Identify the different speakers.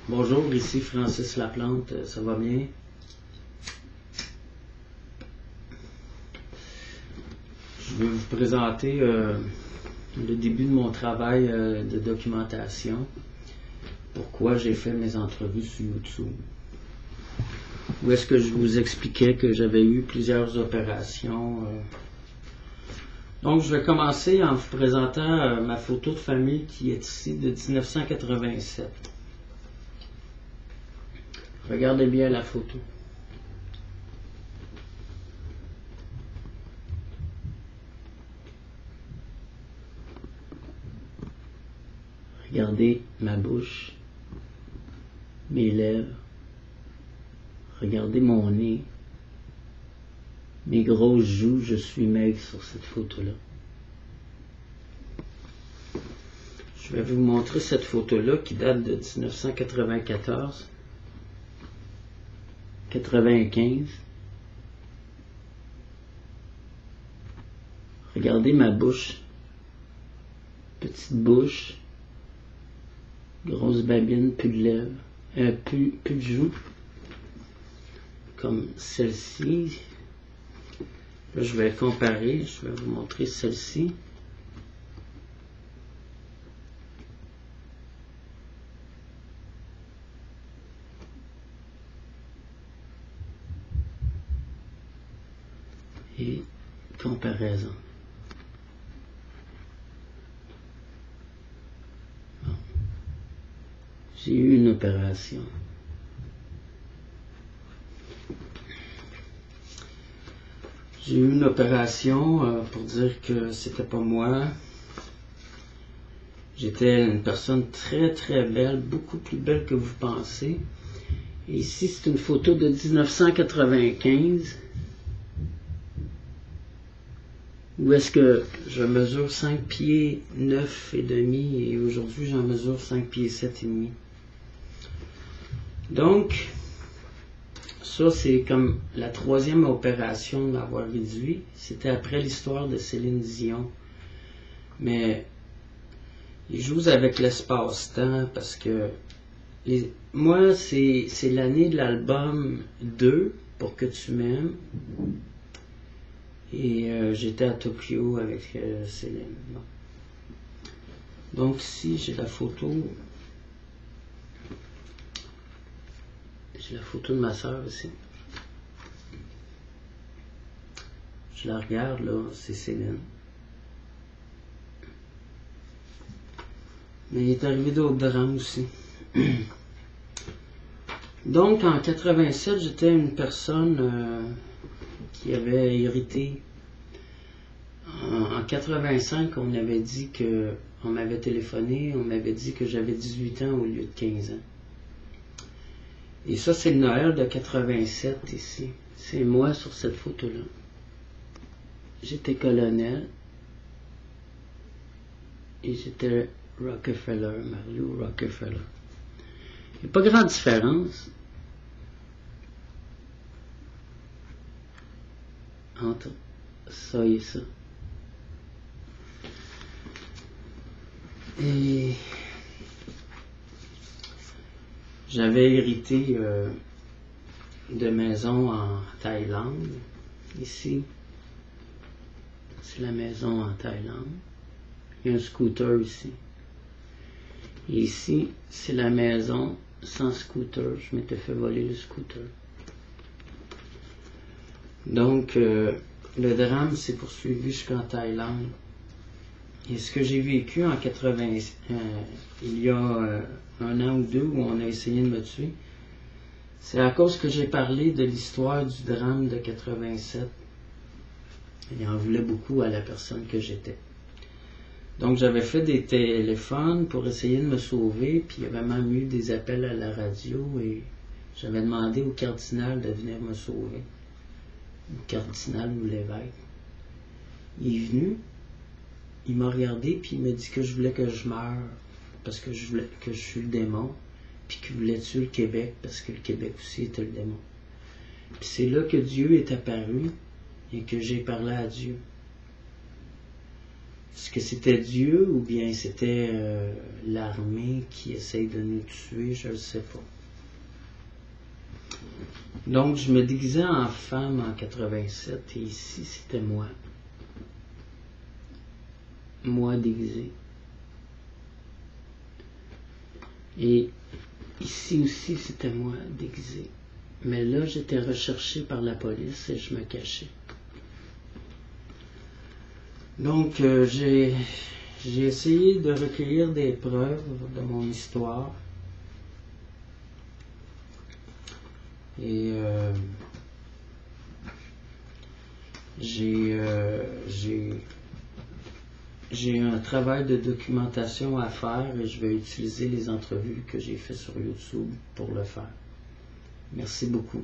Speaker 1: Bonjour, ici Francis Laplante, ça va bien? Je vais vous présenter le début de mon travail de documentation. Pourquoi j'ai fait mes entrevues sur YouTube. Où est-ce que je vous expliquais que j'avais eu plusieurs opérations. Donc je vais commencer en vous présentant ma photo de famille qui est ici de 1987. Regardez bien la photo. Regardez ma bouche, mes lèvres. Regardez mon nez, mes grosses joues. Je suis maigre sur cette photo-là. Je vais vous montrer cette photo-là qui date de 1994. 95. Regardez ma bouche. Petite bouche. Grosse babine, plus de lèvres. Plus de joues. Comme celle-ci. Là, je vais comparer. Je vais vous montrer celle-ci. Et comparaison. Bon. J'ai eu une opération. J'ai eu une opération pour dire que c'était pas moi. J'étais une personne très très belle, beaucoup plus belle que vous pensez. Et ici c'est une photo de 1995. Où est-ce que je mesure 5 pieds 9 et demi et aujourd'hui j'en mesure 5 pieds 7 et demi. Donc, ça c'est comme la troisième opération d'avoir réduit. C'était après l'histoire de Céline Dion. Mais je joue avec l'espace-temps parce que moi c'est l'année de l'album 2, Pour que tu m'aimes. Et j'étais à Tokyo avec Céline. Bon. Donc ici j'ai la photo. J'ai la photo de ma soeur aussi. Je la regarde là, c'est Céline. Mais il est arrivé d'autres drames aussi. Donc en 87, j'étais une personne qui avait hérité. En 85, on m'avait dit que, on m'avait téléphoné, on m'avait dit que j'avais 18 ans au lieu de 15 ans. Et ça, c'est le Noël de 87 ici. C'est moi sur cette photo-là. J'étais colonel et j'étais Rockefeller, Mario Rockefeller. Il n'y a pas grande différence entre ça et ça. Et j'avais hérité de maison en Thaïlande. Ici, c'est la maison en Thaïlande. Il y a un scooter ici. Et ici, c'est la maison sans scooter. Je m'étais fait voler le scooter. Donc, le drame s'est poursuivi jusqu'en Thaïlande. Et ce que j'ai vécu en 80, il y a un an ou deux où on a essayé de me tuer, c'est à cause que j'ai parlé de l'histoire du drame de 87. Il en voulait beaucoup à la personne que j'étais. Donc j'avais fait des téléphones pour essayer de me sauver, puis il y avait même eu des appels à la radio et j'avais demandé au cardinal de venir me sauver. Le cardinal ou l'évêque. Il est venu, il m'a regardé, puis il m'a dit que je voulais que je meure, parce que je voulais que je suis le démon, puis qu'il voulait tuer le Québec, parce que le Québec aussi était le démon. Puis c'est là que Dieu est apparu et que j'ai parlé à Dieu. Est-ce que c'était Dieu ou bien c'était l'armée qui essaye de nous tuer? Je ne sais pas. Donc, je me déguisais en femme en 87 et ici, c'était moi. Moi déguisé. Et ici aussi, c'était moi déguisé. Mais là, j'étais recherché par la police et je me cachais. Donc, j'ai essayé de recueillir des preuves de mon histoire. Et j'ai un travail de documentation à faire et je vais utiliser les entrevues que j'ai faites sur YouTube pour le faire. Merci beaucoup.